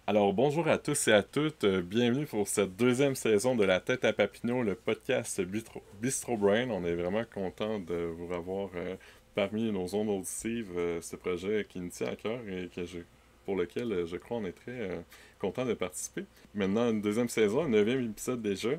Alors bonjour à tous et à toutes, bienvenue pour cette deuxième saison de La Tête à Papineau, le podcast Bistro Brain. On est vraiment content de vous revoir parmi nos ondes auditives, ce projet qui nous tient à cœur et pour lequel je crois on est très content de participer. Maintenant, une deuxième saison, un 9e épisode déjà.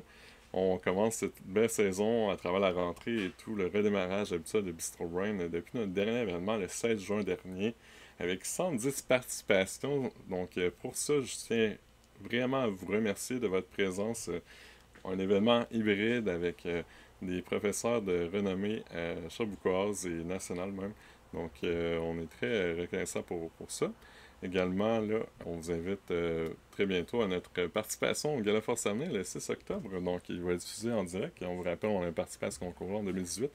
On commence cette belle saison à travers la rentrée et tout le redémarrage habituel de Bistro Brain depuis notre dernier événement le 16 juin dernier, avec 110 participations. Donc pour ça, je tiens vraiment à vous remercier de votre présence. Un événement hybride avec des professeurs de renommée chaboucoise et nationale même. Donc on est très reconnaissant pour ça. Également, là, on vous invite très bientôt à notre participation au Gala Force Avenir le 6 octobre. Donc il va être diffusé en direct. Et on vous rappelle, on a participé à ce concours en 2018.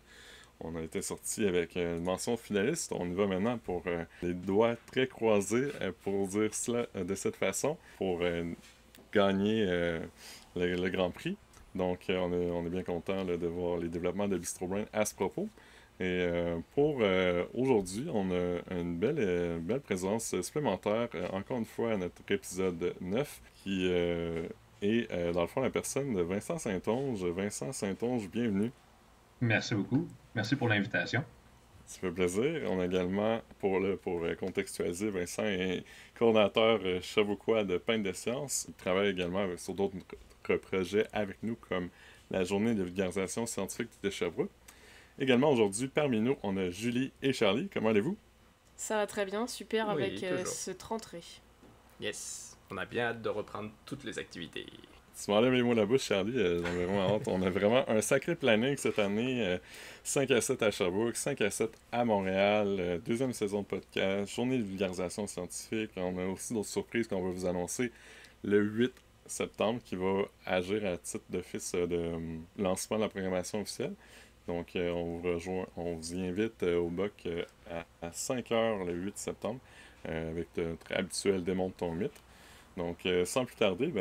On a été sorti avec une mention finaliste. On y va maintenant pour les doigts très croisés, pour dire cela de cette façon, pour gagner le Grand Prix. Donc, on est bien content de voir les développements de Bistro Brain à ce propos. Et pour aujourd'hui, on a une belle présence supplémentaire, encore une fois, à notre épisode 9, qui est, dans le fond, la personne de Vincent Saint-Onge. Vincent Saint-Onge, bienvenue. Merci beaucoup. Merci pour l'invitation. Ça fait plaisir. On a également, pour contextualiser, Vincent est coordonnateur chaboucois de Peintre de Sciences. Il travaille également sur d'autres projets avec nous, comme la journée de vulgarisation scientifique de Sherbrooke. Également, aujourd'hui, parmi nous, on a Julie et Charlie. Comment allez-vous? Ça va très bien, super, oui, avec cette rentrée. Yes, on a bien hâte de reprendre toutes les activités. Tu m'enlèves les mots de la bouche, Charlie. J'en ai vraiment hâte. On a vraiment un sacré planning cette année. 5 à 7 à Sherbrooke, 5 à 7 à Montréal. Deuxième saison de podcast, journée de vulgarisation scientifique. On a aussi d'autres surprises qu'on va vous annoncer le 8 septembre, qui va agir à titre d'office de lancement de la programmation officielle. Donc, on vous rejoint, on vous y invite au BOC à 5h le 8 septembre, avec notre habituel démonte ton mythe. Donc, sans plus tarder,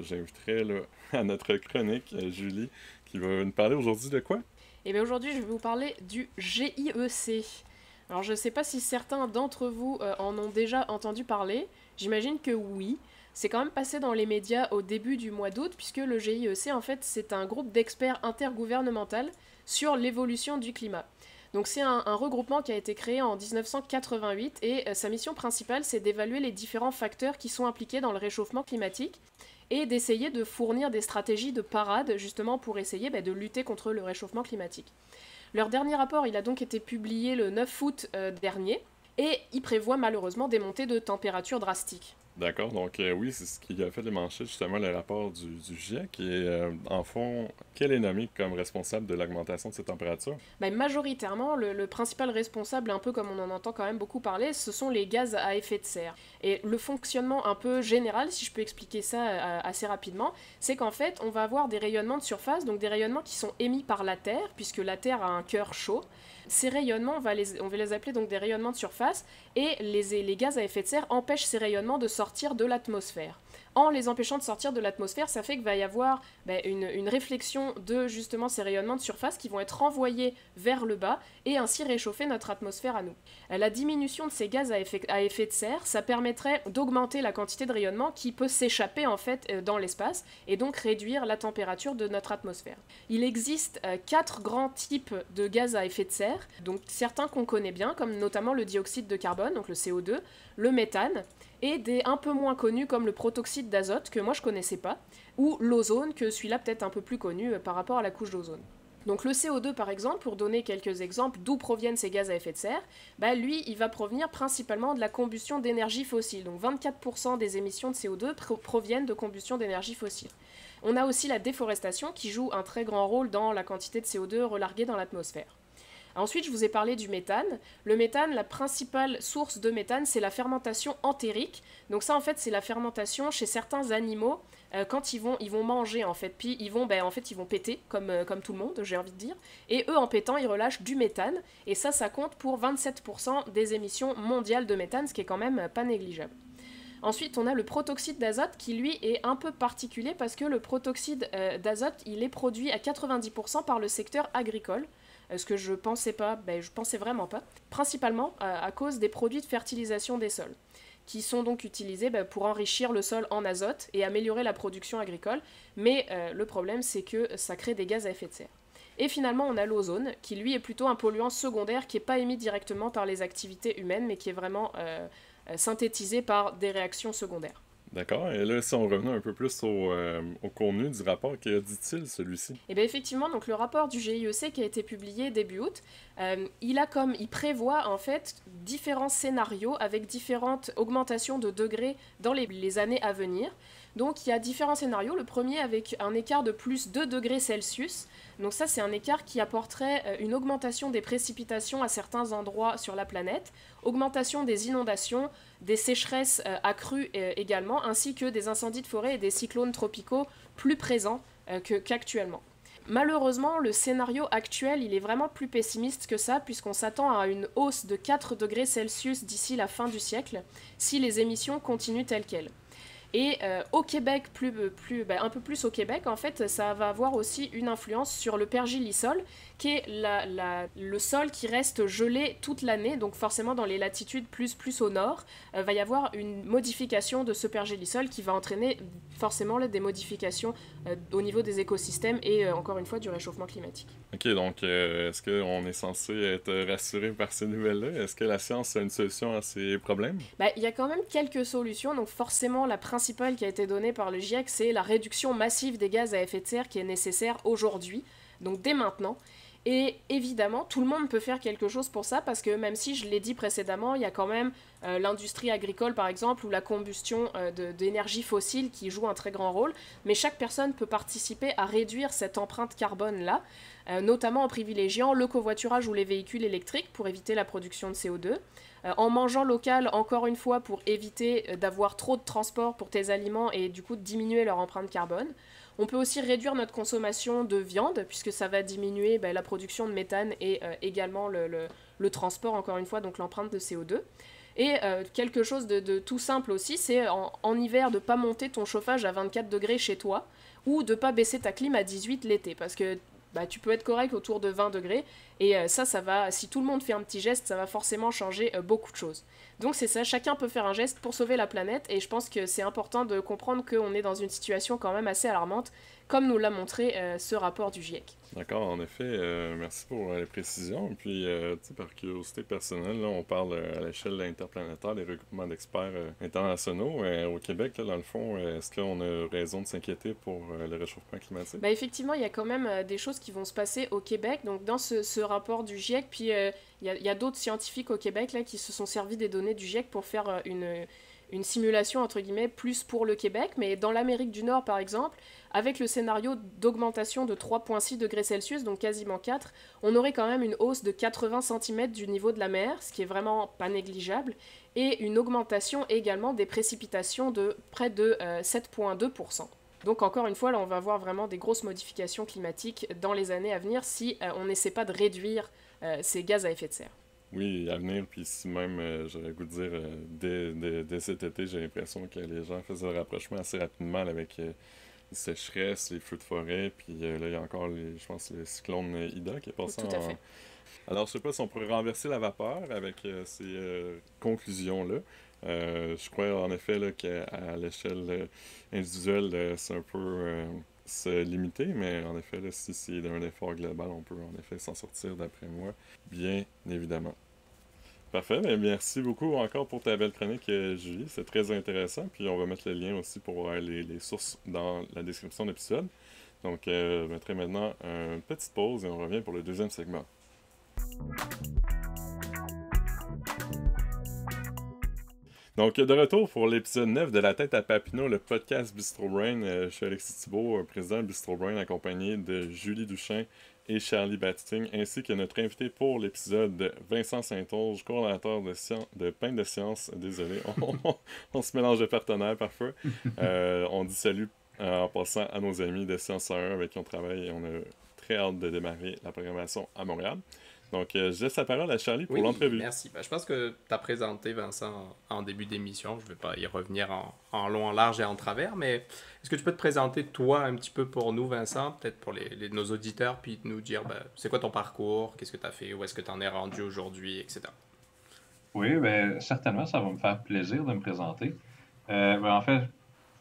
j'inviterai là, à notre chronique Julie, qui va nous parler aujourd'hui de quoi? Et bien aujourd'hui, je vais vous parler du GIEC. Alors, je ne sais pas si certains d'entre vous en ont déjà entendu parler. J'imagine que oui. C'est quand même passé dans les médias au début du mois d'août, puisque le GIEC, en fait, c'est un groupe d'experts intergouvernemental sur l'évolution du climat. Donc c'est un regroupement qui a été créé en 1988 et sa mission principale, c'est d'évaluer les différents facteurs qui sont impliqués dans le réchauffement climatique et d'essayer de fournir des stratégies de parade, justement pour essayer de lutter contre le réchauffement climatique. Leur dernier rapport, il a donc été publié le 9 août dernier, et il prévoit malheureusement des montées de température drastiques. D'accord, donc oui, c'est ce qui a fait les manchettes, justement, le rapport du GIEC, qui est, en fond, quel est nommé comme responsable de l'augmentation de ces températures? Majoritairement, le principal responsable, un peu comme on en entend quand même beaucoup parler, ce sont les gaz à effet de serre. Et le fonctionnement un peu général, si je peux expliquer ça assez rapidement, c'est qu'en fait, on va avoir des rayonnements de surface, donc des rayonnements qui sont émis par la Terre, puisque la Terre a un cœur chaud. Ces rayonnements, on va les appeler donc des rayonnements de surface, et les gaz à effet de serre empêchent ces rayonnements de sortir de l'atmosphère. En les empêchant de sortir de l'atmosphère, ça fait qu'il va y avoir une réflexion de justement ces rayonnements de surface qui vont être renvoyés vers le bas et ainsi réchauffer notre atmosphère à nous. La diminution de ces gaz à effet de serre, ça permettrait d'augmenter la quantité de rayonnement qui peut s'échapper en fait dans l'espace et donc réduire la température de notre atmosphère. Il existe 4 grands types de gaz à effet de serre, donc certains qu'on connaît bien, comme notamment le dioxyde de carbone, donc le CO2, le méthane, et des un peu moins connus comme le protoxyde d'azote, que moi je connaissais pas, ou l'ozone, que celui-là peut-être un peu plus connu par rapport à la couche d'ozone. Donc le CO2 par exemple, pour donner quelques exemples d'où proviennent ces gaz à effet de serre, lui il va provenir principalement de la combustion d'énergie fossile. Donc 24% des émissions de CO2 proviennent de combustion d'énergie fossile. On a aussi la déforestation qui joue un très grand rôle dans la quantité de CO2 relarguée dans l'atmosphère. Ensuite, je vous ai parlé du méthane. Le méthane, la principale source de méthane, c'est la fermentation entérique. Donc ça, en fait, c'est la fermentation chez certains animaux quand ils vont manger, en fait. Puis ils vont péter, comme tout le monde, j'ai envie de dire. Et eux, en pétant, ils relâchent du méthane. Et ça compte pour 27% des émissions mondiales de méthane, ce qui est quand même pas négligeable. Ensuite, on a le protoxyde d'azote qui, lui, est un peu particulier parce que le protoxyde d'azote, il est produit à 90% par le secteur agricole. Ce que je pensais pas, je pensais vraiment pas. Principalement à cause des produits de fertilisation des sols, qui sont donc utilisés pour enrichir le sol en azote et améliorer la production agricole. Mais le problème, c'est que ça crée des gaz à effet de serre. Et finalement, on a l'ozone, qui lui est plutôt un polluant secondaire qui n'est pas émis directement par les activités humaines, mais qui est vraiment synthétisé par des réactions secondaires. D'accord. Et là, si on revenait un peu plus au contenu du rapport, que dit-il, celui-ci? Et bien effectivement, donc le rapport du GIEC qui a été publié début août, il prévoit en fait différents scénarios avec différentes augmentations de degrés dans les années à venir. Donc il y a différents scénarios. Le premier avec un écart de plus 2 degrés Celsius. Donc ça, c'est un écart qui apporterait une augmentation des précipitations à certains endroits sur la planète, augmentation des inondations, des sécheresses accrues également, ainsi que des incendies de forêt et des cyclones tropicaux plus présents qu'actuellement. Malheureusement, le scénario actuel, il est vraiment plus pessimiste que ça, puisqu'on s'attend à une hausse de 4 degrés Celsius d'ici la fin du siècle, si les émissions continuent telles quelles. Et au Québec, un peu plus au Québec, en fait, ça va avoir aussi une influence sur le pergélisol, qui est le sol qui reste gelé toute l'année, donc forcément dans les latitudes plus au nord, va y avoir une modification de ce pergélisol qui va entraîner forcément des modifications au niveau des écosystèmes et encore une fois du réchauffement climatique. Ok, donc est-ce qu'on est censé être rassuré par ces nouvelles-là? Est-ce que la science a une solution à ces problèmes? Il y a quand même quelques solutions, donc forcément la principale qui a été donnée par le GIEC, c'est la réduction massive des gaz à effet de serre qui est nécessaire aujourd'hui, donc dès maintenant. Et évidemment, tout le monde peut faire quelque chose pour ça, parce que même si, je l'ai dit précédemment, il y a quand même l'industrie agricole, par exemple, ou la combustion d'énergie fossile qui joue un très grand rôle, mais chaque personne peut participer à réduire cette empreinte carbone-là, notamment en privilégiant le covoiturage ou les véhicules électriques pour éviter la production de CO2, en mangeant local, encore une fois, pour éviter d'avoir trop de transport pour tes aliments et du coup de diminuer leur empreinte carbone. On peut aussi réduire notre consommation de viande, puisque ça va diminuer la production de méthane et également le transport, encore une fois, donc l'empreinte de CO2. Et quelque chose de tout simple aussi, c'est en hiver de ne pas monter ton chauffage à 24 degrés chez toi, ou de ne pas baisser ta clim à 18 l'été, parce que tu peux être correct autour de 20 degrés, et ça va, si tout le monde fait un petit geste, ça va forcément changer beaucoup de choses. Donc c'est ça, chacun peut faire un geste pour sauver la planète, et je pense que c'est important de comprendre qu'on est dans une situation quand même assez alarmante, comme nous l'a montré ce rapport du GIEC. D'accord, en effet, merci pour les précisions. Puis, par curiosité personnelle, là, on parle à l'échelle interplanétaire des regroupements d'experts internationaux. Au Québec, là, dans le fond, est-ce qu'on a raison de s'inquiéter pour le réchauffement climatique? Effectivement, il y a quand même des choses qui vont se passer au Québec. Donc, dans ce rapport du GIEC, puis il y a d'autres scientifiques au Québec là, qui se sont servis des données du GIEC pour faire une simulation, entre guillemets, plus pour le Québec. Mais dans l'Amérique du Nord, par exemple, avec le scénario d'augmentation de 3,6 degrés Celsius, donc quasiment 4, on aurait quand même une hausse de 80 cm du niveau de la mer, ce qui est vraiment pas négligeable, et une augmentation également des précipitations de près de 7,2%. Donc encore une fois, là, on va avoir vraiment des grosses modifications climatiques dans les années à venir si on n'essaie pas de réduire ces gaz à effet de serre. Oui, à venir, puis si même, j'aurais le goût de dire, dès cet été, j'ai l'impression que les gens faisaient le rapprochement assez rapidement avec les sécheresses, les feux de forêt, puis là, il y a encore, je pense, le cyclone Ida qui est passé Tout à fait. Alors, je sais pas si on pourrait renverser la vapeur avec ces conclusions-là. Je crois en effet là, qu'à l'échelle individuelle, c'est un peu se limiter, mais en effet, là, si c'est un effort global, on peut en effet s'en sortir, d'après moi, bien évidemment. Parfait, bien, merci beaucoup encore pour ta belle chronique, Julie. C'est très intéressant. Puis on va mettre le lien aussi pour les sources dans la description de l'épisode. Donc, je mettrai maintenant une petite pause et on revient pour le deuxième segment. Donc, de retour pour l'épisode 9 de La Tête à Papineau, le podcast Bistro Brain. Je suis Alexis Thibault, président de Bistro Brain, accompagné de Julie Duchain et Charlie Batting, ainsi que notre invité pour l'épisode, Vincent Saint-Onge, coordonnateur de Pain de Science. Désolé, on se mélange de partenaires parfois. On dit salut en passant à nos amis de Science 1 avec qui on travaille et on a très hâte de démarrer la programmation à Montréal. Donc, je laisse la parole à Charlie pour Oui, l'entrevue. merci. Je pense que tu as présenté Vincent en début d'émission. Je ne vais pas y revenir en long, en large et en travers, mais est-ce que tu peux te présenter toi un petit peu pour nous, Vincent, peut-être pour nos auditeurs, puis nous dire c'est quoi ton parcours, qu'est-ce que tu as fait, où est-ce que tu en es rendu aujourd'hui, etc. Oui, ben, certainement, ça va me faire plaisir de me présenter. En fait,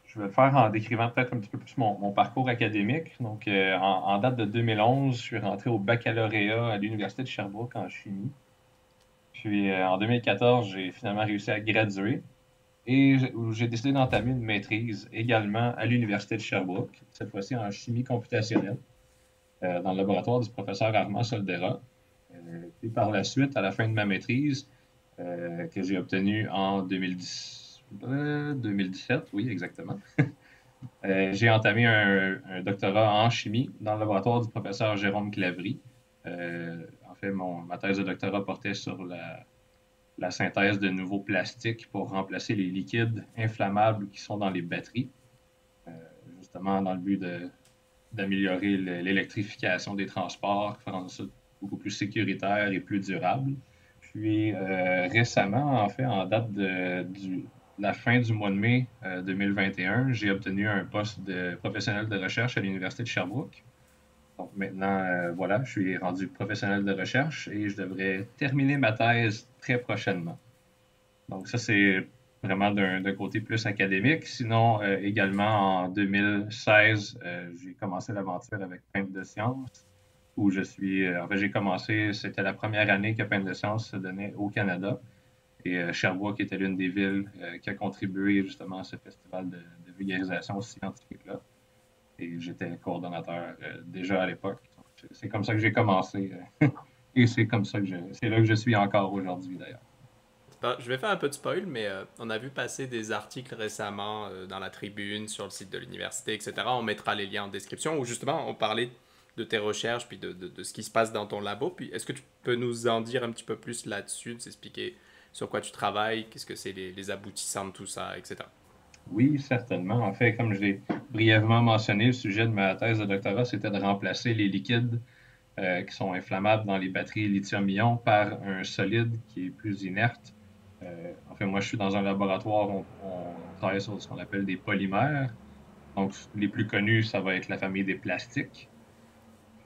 je vais le faire en décrivant peut-être un petit peu plus mon parcours académique. Donc, en date de 2011, je suis rentré au baccalauréat à l'Université de Sherbrooke en chimie. Puis, en 2014, j'ai finalement réussi à graduer et j'ai décidé d'entamer une maîtrise également à l'Université de Sherbrooke, cette fois-ci en chimie computationnelle, dans le laboratoire du professeur Armand Soldera. Puis par la suite, à la fin de ma maîtrise, que j'ai obtenue en 2017, oui, exactement. J'ai entamé un doctorat en chimie dans le laboratoire du professeur Jérôme Clavry. En fait, ma thèse de doctorat portait sur la synthèse de nouveaux plastiques pour remplacer les liquides inflammables qui sont dans les batteries, euh, justement dans le but d'améliorer l'électrification des transports, faire en sorte beaucoup plus sécuritaire et plus durable. Puis récemment, en fait, en date de la fin du mois de mai 2021, j'ai obtenu un poste de professionnel de recherche à l'Université de Sherbrooke. Donc maintenant, voilà, je suis rendu professionnel de recherche et je devrais terminer ma thèse très prochainement. Donc ça, c'est vraiment d'un côté plus académique. Sinon, également en 2016, j'ai commencé l'aventure avec Peinte de Sciences, où en fait, j'ai commencé, c'était la première année que Peinte de Sciences se donnait au Canada. Et Sherbrooke était l'une des villes qui a contribué justement à ce festival de vulgarisation scientifique-là. Et j'étais coordonnateur déjà à l'époque. C'est comme ça que j'ai commencé. Et c'est comme ça c'est là que je suis encore aujourd'hui d'ailleurs. Je vais faire un peu de spoil, mais on a vu passer des articles récemment dans la tribune, sur le site de l'université, etc. On mettra les liens en description où justement on parlait de tes recherches puis de ce qui se passe dans ton labo. Puis est-ce que tu peux nous en dire un petit peu plus là-dessus, nous expliquer sur quoi tu travailles, qu'est-ce que c'est les aboutissants de tout ça, etc. Oui, certainement. En fait, comme je l'ai brièvement mentionné, le sujet de ma thèse de doctorat, c'était de remplacer les liquides qui sont inflammables dans les batteries lithium-ion par un solide qui est plus inerte. En fait, moi, je suis dans un laboratoire, on travaille sur ce qu'on appelle des polymères. Donc, les plus connus, ça va être la famille des plastiques.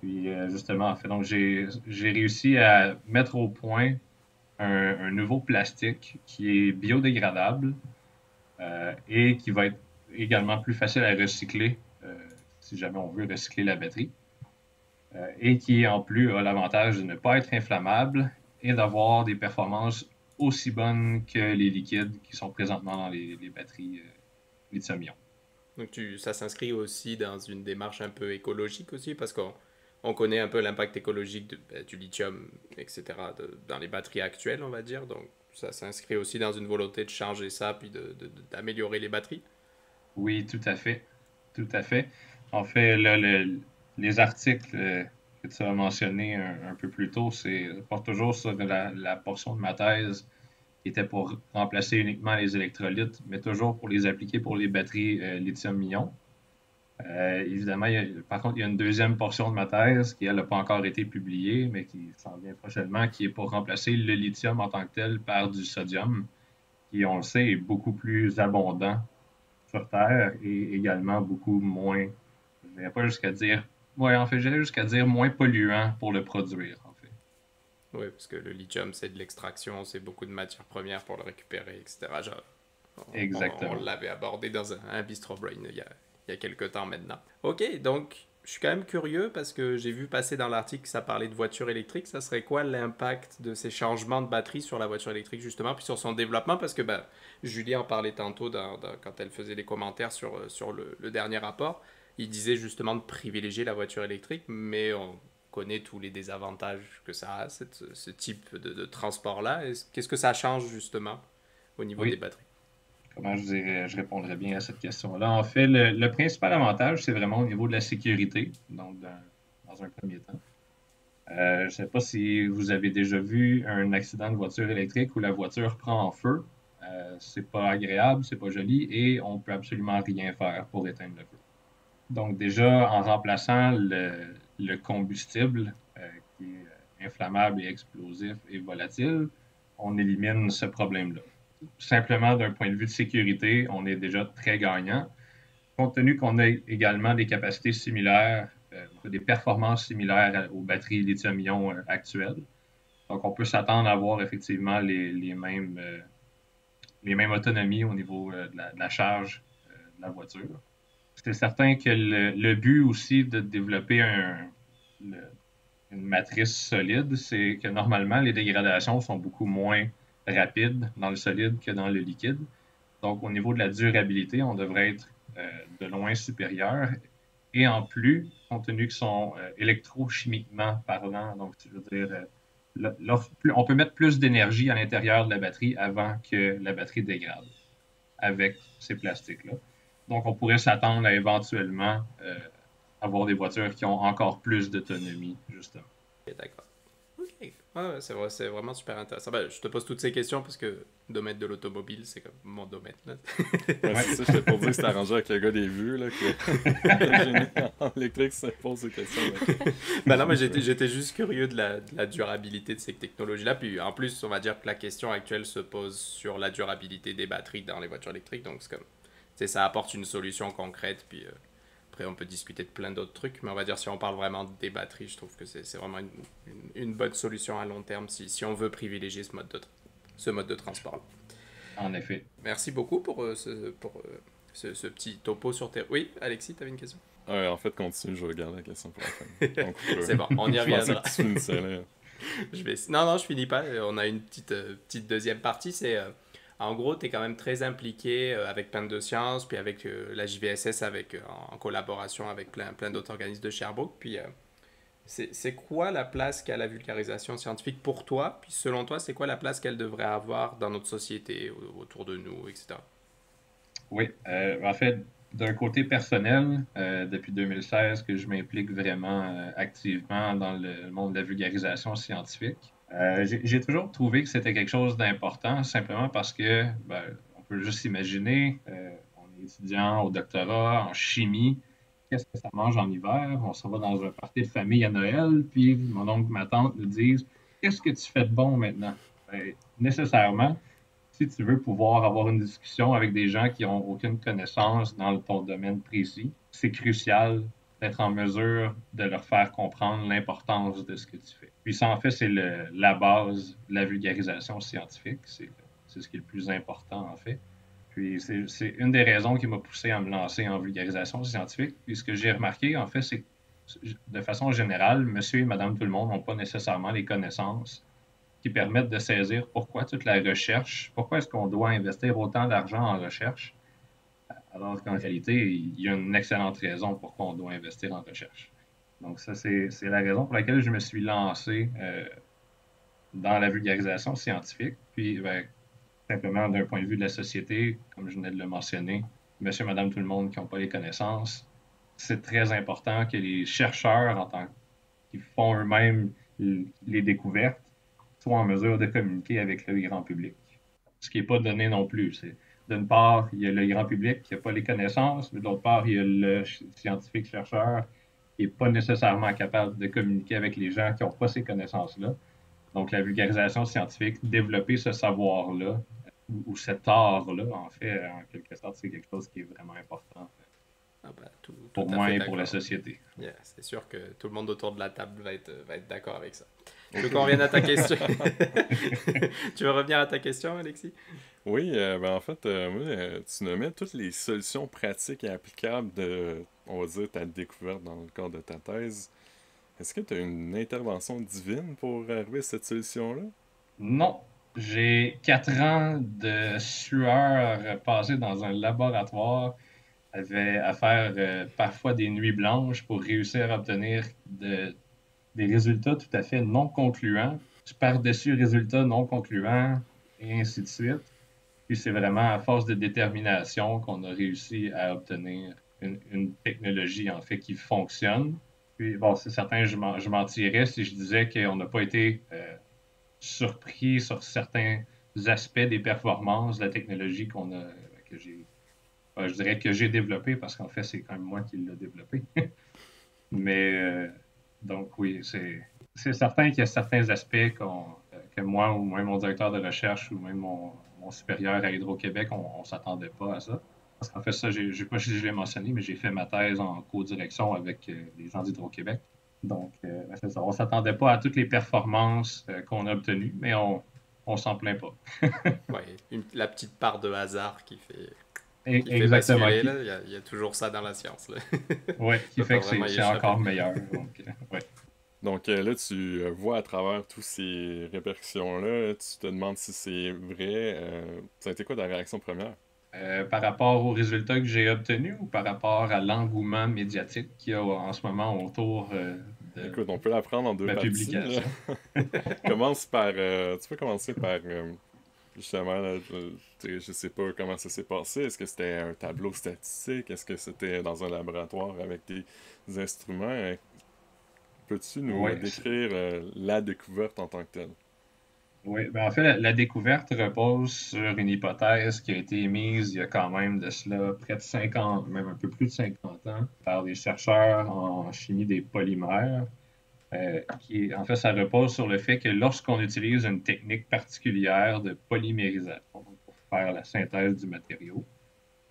Puis, justement, en fait, donc j'ai réussi à mettre au point un nouveau plastique qui est biodégradable et qui va être également plus facile à recycler si jamais on veut recycler la batterie. Et qui, en plus, a l'avantage de ne pas être inflammable et d'avoir des performances aussi bonnes que les liquides qui sont présentement dans les batteries lithium-ion. Donc ça s'inscrit aussi dans une démarche un peu écologique aussi, parce qu'on connaît un peu l'impact écologique du lithium, etc., dans les batteries actuelles, on va dire. Donc ça s'inscrit aussi dans une volonté de changer ça, puis d'améliorer les batteries. Oui, tout à fait. Tout à fait. En fait, là, les articles que tu as mentionnés un peu plus tôt, portent toujours sur la portion de ma thèse qui était pour remplacer uniquement les électrolytes, mais toujours pour les appliquer pour les batteries lithium-ion. Évidemment, par contre, il y a une deuxième portion de ma thèse qui, elle, n'a pas encore été publiée, mais qui s'en vient prochainement, qui est pour remplacer le lithium en tant que tel par du sodium, qui, on le sait, est beaucoup plus abondant sur Terre et également beaucoup moins, je n'irai pas jusqu'à dire, ouais, en fait, j'irais jusqu'à dire moins polluant pour le produire, en fait. Oui, parce que le lithium, c'est de l'extraction, c'est beaucoup de matières premières pour le récupérer, etc. Exactement. On l'avait abordé dans un Bistro Brain il y a quelques temps maintenant. Ok, donc je suis quand même curieux parce que j'ai vu passer dans l'article que ça parlait de voitures électriques. Ça serait quoi l'impact de ces changements de batterie sur la voiture électrique justement, puis sur son développement? Parce que Julie en parlait tantôt quand elle faisait des commentaires sur le dernier rapport. Il disait justement de privilégier la voiture électrique, mais on connaît tous les désavantages que ça a, ce type de transport-là. Qu'est-ce que ça change justement au niveau des Oui, batteries? comment je répondrais bien à cette question-là? En fait, le principal avantage, c'est vraiment au niveau de la sécurité, donc dans un premier temps. Je ne sais pas si vous avez déjà vu un accident de voiture électrique où la voiture prend en feu. C'est pas agréable, c'est pas joli et on peut absolument rien faire pour éteindre le feu. Donc déjà, en remplaçant le combustible qui est inflammable et explosif et volatile, on élimine ce problème-là. Simplement d'un point de vue de sécurité, on est déjà très gagnant. Compte tenu qu'on a également des capacités similaires, des performances similaires aux batteries lithium-ion actuelles. Donc, on peut s'attendre à avoir effectivement les mêmes autonomies au niveau de la charge de la voiture. C'est certain que le but aussi de développer une matrice solide, c'est que normalement, les dégradations sont beaucoup moins rapides dans le solide que dans le liquide. Donc, au niveau de la durabilité, on devrait être de loin supérieur. Et en plus, compte tenu qu'ils sont électrochimiquement parlant, donc je veux dire, on peut mettre plus d'énergie à l'intérieur de la batterie avant que la batterie dégrade avec ces plastiques-là. Donc, on pourrait s'attendre à éventuellement avoir des voitures qui ont encore plus d'autonomie, justement. Ok, d'accord. Ok. Ouais, c'est vraiment super intéressant. Ben, je te pose toutes ces questions parce que le domaine de l'automobile, c'est comme mon domaine. Là. Ouais, c'est ça, je t'ai pour dire que c'est arrangé avec le gars des vues, là, que le génie en électrique se pose ces questions. Ben non, mais j'étais juste curieux de la durabilité de ces technologies-là. Puis en plus, on va dire que la question actuelle se pose sur la durabilité des batteries dans les voitures électriques. Donc, c'est comme, ça apporte une solution concrète. Puis après, on peut discuter de plein d'autres trucs. Mais on va dire, si on parle vraiment des batteries, je trouve que c'est vraiment une bonne solution à long terme si on veut privilégier ce mode de transport. En effet. Merci beaucoup pour ce petit topo sur tes... Oui, Alexis, tu avais une question? Ouais, en fait, continue, je vais regarder la question pour la fin. C'est bon, on y reviendra. Je pensais que tu finissais là. Non, je finis pas. On a une petite deuxième partie. C'est en gros, tu es quand même très impliqué avec plein de sciences, puis avec la JVSS, en collaboration avec plein d'autres organismes de Sherbrooke. Puis c'est quoi la place qu'a la vulgarisation scientifique pour toi? Puis selon toi, c'est quoi la place qu'elle devrait avoir dans notre société, autour de nous, etc.? Oui, en fait, d'un côté personnel, depuis 2016 que je m'implique vraiment activement dans le monde de la vulgarisation scientifique. J'ai toujours trouvé que c'était quelque chose d'important, simplement parce que on peut juste imaginer, on est étudiant au doctorat en chimie, qu'est-ce que ça mange en hiver? On s'en va dans un party de famille à Noël, puis mon oncle, ma tante nous disent qu'est-ce que tu fais de bon maintenant? Nécessairement, si tu veux pouvoir avoir une discussion avec des gens qui n'ont aucune connaissance dans ton domaine précis, c'est crucial d'être en mesure de leur faire comprendre l'importance de ce que tu fais. Puis ça, en fait, c'est la base de la vulgarisation scientifique. C'est ce qui est le plus important, en fait. Puis c'est une des raisons qui m'a poussé à me lancer en vulgarisation scientifique. Puis ce que j'ai remarqué, en fait, c'est que de façon générale, monsieur et madame tout le monde n'ont pas nécessairement les connaissances qui permettent de saisir pourquoi toute la recherche, pourquoi est-ce qu'on doit investir autant d'argent en recherche, alors qu'en réalité, il y a une excellente raison pourquoi on doit investir en recherche. Donc ça, c'est la raison pour laquelle je me suis lancé dans la vulgarisation scientifique. Puis, simplement d'un point de vue de la société, comme je venais de le mentionner, monsieur, madame, tout le monde qui n'ont pas les connaissances, c'est très important que les chercheurs, qui font eux-mêmes les découvertes, soient en mesure de communiquer avec le grand public. Ce qui n'est pas donné non plus. C'est, d'une part, il y a le grand public qui n'a pas les connaissances, mais d'autre part, il y a le scientifique chercheur qui n'est pas nécessairement capable de communiquer avec les gens qui n'ont pas ces connaissances-là. Donc, la vulgarisation scientifique, développer ce savoir-là, ou cet art-là, en fait, en quelque sorte, c'est quelque chose qui est vraiment important pour moi et pour la société. Yeah, c'est sûr que tout le monde autour de la table va être d'accord avec ça. Je veux qu'on revienne à ta question. Tu veux revenir à ta question, Alexis? Oui, en fait, tu nommais toutes les solutions pratiques et applicables de, on va dire, ta découverte dans le cadre de ta thèse. Est-ce que tu as une intervention divine pour arriver à cette solution-là? Non. J'ai 4 ans de sueur passée dans un laboratoire à faire parfois des nuits blanches pour réussir à obtenir des résultats tout à fait non concluants, par-dessus résultats non concluants, et ainsi de suite. Puis c'est vraiment à force de détermination qu'on a réussi à obtenir une technologie, en fait, qui fonctionne. Puis, bon, c'est certain, je mentirais si je disais qu'on n'a pas été surpris sur certains aspects des performances de la technologie je dirais que j'ai développé, parce qu'en fait, c'est quand même moi qui l'ai développé. Mais, donc oui, C'est certain qu'il y a certains aspects que moi ou même mon directeur de recherche ou même mon supérieur à Hydro-Québec, on ne s'attendait pas à ça. Parce qu'en fait, ça, je ne sais pas si je l'ai mentionné, mais j'ai fait ma thèse en co-direction avec les gens d'Hydro-Québec. Donc, c'est ça. On ne s'attendait pas à toutes les performances qu'on a obtenues, mais on s'en plaint pas. Ouais, la petite part de hasard qui fait Exactement. basculer, là. Il y a toujours ça dans la science. Oui, qui fait que c'est encore meilleur. Donc, ouais. Donc là, tu vois à travers toutes ces répercussions-là, tu te demandes si c'est vrai. Ça a été quoi ta réaction première? Par rapport aux résultats que j'ai obtenus ou par rapport à l'engouement médiatique qu'il y a en ce moment autour de Écoute, on peut la prendre en deux ma parties. publication. Commence par... tu peux commencer par... justement, là, je sais pas comment ça s'est passé. Est-ce que c'était un tableau statistique? Est-ce que c'était dans un laboratoire avec des instruments? Peux-tu nous décrire la découverte en tant que telle? Oui, ben en fait, la découverte repose sur une hypothèse qui a été émise il y a quand même de cela près de 50, même un peu plus de 50 ans, par des chercheurs en chimie des polymères. En fait, ça repose sur le fait que lorsqu'on utilise une technique particulière de polymérisation pour faire la synthèse du matériau,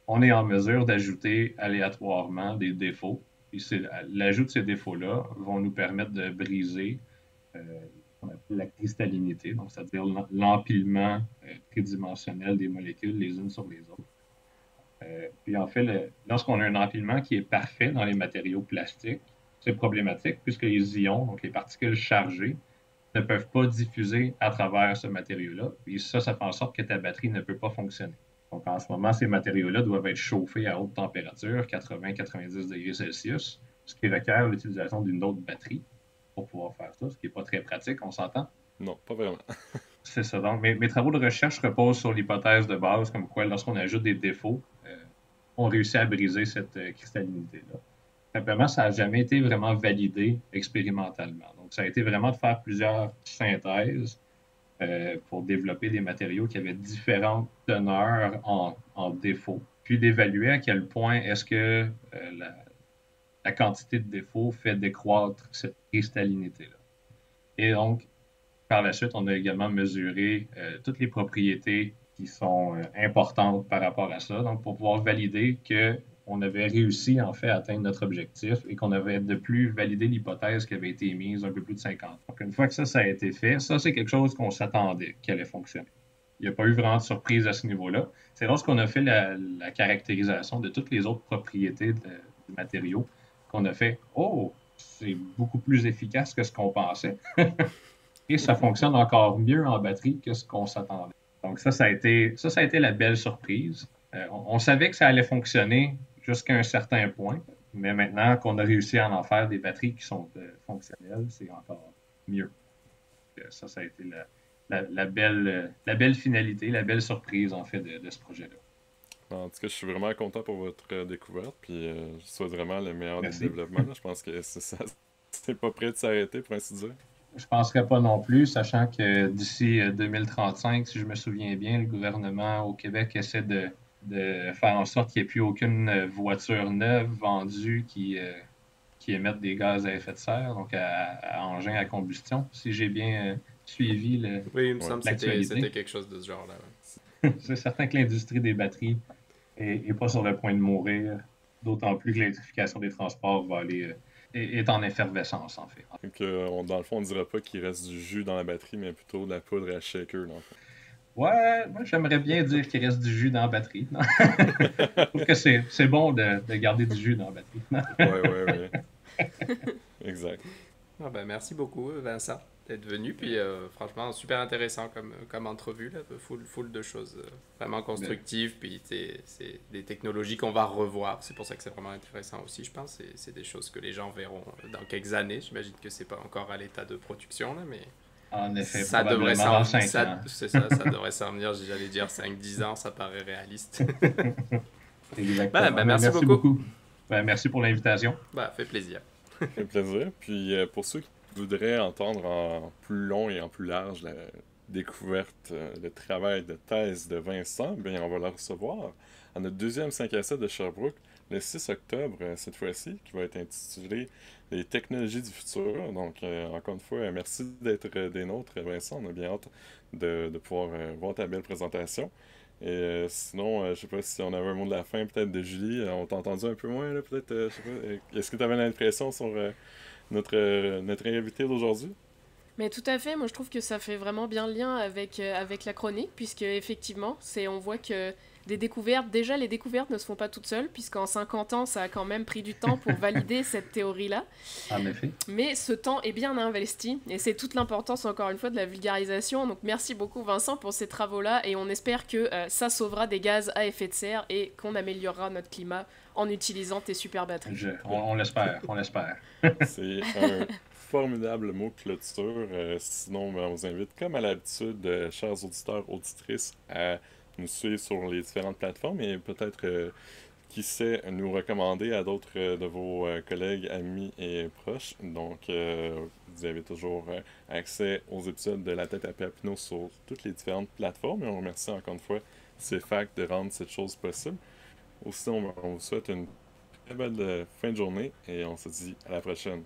on est en mesure d'ajouter aléatoirement des défauts. Puis l'ajout de ces défauts-là vont nous permettre de briser ce qu'on appelle la cristallinité, donc c'est-à-dire l'empilement tridimensionnel des molécules les unes sur les autres. Puis en fait, lorsqu'on a un empilement qui est parfait dans les matériaux plastiques, c'est problématique puisque les ions, donc les particules chargées, ne peuvent pas diffuser à travers ce matériau-là. Et ça fait en sorte que ta batterie ne peut pas fonctionner. Donc en ce moment, ces matériaux-là doivent être chauffés à haute température, 80-90 degrés Celsius, ce qui requiert l'utilisation d'une autre batterie pour pouvoir faire ça, ce qui n'est pas très pratique, on s'entend? Non, pas vraiment. C'est ça. Donc, mes travaux de recherche reposent sur l'hypothèse de base, comme quoi lorsqu'on ajoute des défauts, on réussit à briser cette cristallinité-là. Simplement, ça n'a jamais été vraiment validé expérimentalement. Donc, ça a été vraiment de faire plusieurs synthèses pour développer des matériaux qui avaient différentes teneurs en défauts, puis d'évaluer à quel point est-ce que la quantité de défauts fait décroître cette cristallinité-là. Et donc, par la suite, on a également mesuré toutes les propriétés qui sont importantes par rapport à ça, donc pour pouvoir valider qu'on avait réussi en fait à atteindre notre objectif et qu'on avait de plus validé l'hypothèse qui avait été émise un peu plus de 50 ans. Donc une fois que ça a été fait, ça c'est quelque chose qu'on s'attendait qu'il allait fonctionner. Il n'y a pas eu vraiment de surprise à ce niveau-là. C'est lorsqu'on a fait la caractérisation de toutes les autres propriétés du matériau qu'on a fait « Oh, c'est beaucoup plus efficace que ce qu'on pensait ». Et ça fonctionne encore mieux en batterie que ce qu'on s'attendait. Donc ça a été la belle surprise. On savait que ça allait fonctionner jusqu'à un certain point, mais maintenant qu'on a réussi à en faire des batteries qui sont fonctionnelles, c'est encore mieux. Ça a été la belle finalité, la belle surprise en fait de ce projet-là. En tout cas, je suis vraiment content pour votre découverte, puis je souhaite vraiment le meilleur Merci. des développements. Je pense que c'est pas prêt de s'arrêter, pour ainsi dire. Je ne penserais pas non plus, sachant que d'ici 2035, si je me souviens bien, le gouvernement au Québec essaie de faire en sorte qu'il n'y ait plus aucune voiture neuve vendue qui émette des gaz à effet de serre, donc à engin à combustion, si j'ai bien suivi oui, il me semble que l'actualité. c'était quelque chose de ce genre-là. Ouais. C'est certain que l'industrie des batteries n'est pas sur le point de mourir, d'autant plus que l'électrification des transports est en effervescence, en fait. Donc, dans le fond, on ne dira pas qu'il reste du jus dans la batterie, mais plutôt de la poudre à shaker, dans le fond. Ouais, moi j'aimerais bien dire qu'il reste du jus dans la batterie. Je trouve que c'est bon de garder du jus dans la batterie. Ouais. Exact. Ah ben, merci beaucoup, Vincent, d'être venu. Puis franchement, super intéressant comme entrevue, là, full de choses vraiment constructives. Puis c'est des technologies qu'on va revoir. C'est pour ça que c'est vraiment intéressant aussi, je pense. C'est des choses que les gens verront dans quelques années. J'imagine que c'est pas encore à l'état de production, là, mais en effet, ça devrait s'en 5 ans. C'est ça, ça devrait s'en venir, j'allais dire 5-10 ans, ça paraît réaliste. Exactement. Merci beaucoup. Merci pour l'invitation. Fait plaisir. Ça fait plaisir. Puis pour ceux qui voudraient entendre en plus long et en plus large la découverte, le travail de thèse de Vincent, bien on va le recevoir à notre deuxième 5 à 7 de Sherbrooke le 6 octobre cette fois-ci, qui va être intitulé Les technologies du futur. Donc, encore une fois, merci d'être des nôtres, Vincent. On a bien hâte de pouvoir voir ta belle présentation. Et sinon, je sais pas si on avait un mot de la fin, peut-être de Julie. On t'a entendu un peu moins, là, peut-être. Je sais pas. Est-ce que tu avais l'impression sur notre invité d'aujourd'hui? Mais tout à fait, moi je trouve que ça fait vraiment bien le lien avec la chronique, puisque effectivement, on voit que déjà les découvertes ne se font pas toutes seules, puisqu'en 50 ans, ça a quand même pris du temps pour valider cette théorie-là. En effet. Mais ce temps est bien investi, et c'est toute l'importance, encore une fois, de la vulgarisation. Donc merci beaucoup Vincent pour ces travaux-là, et on espère que ça sauvera des gaz à effet de serre, et qu'on améliorera notre climat en utilisant tes super batteries. On l'espère, on l'espère. C'est un formidable mot de clôture. Sinon, ben, on vous invite, comme à l'habitude, chers auditeurs, auditrices, à nous suivre sur les différentes plateformes et peut-être, qui sait, nous recommander à d'autres de vos collègues, amis et proches. Donc, vous avez toujours accès aux épisodes de La Tête à Papineau sur toutes les différentes plateformes et on remercie encore une fois CFAC de rendre cette chose possible. Aussi, on vous souhaite une très belle fin de journée et on se dit à la prochaine.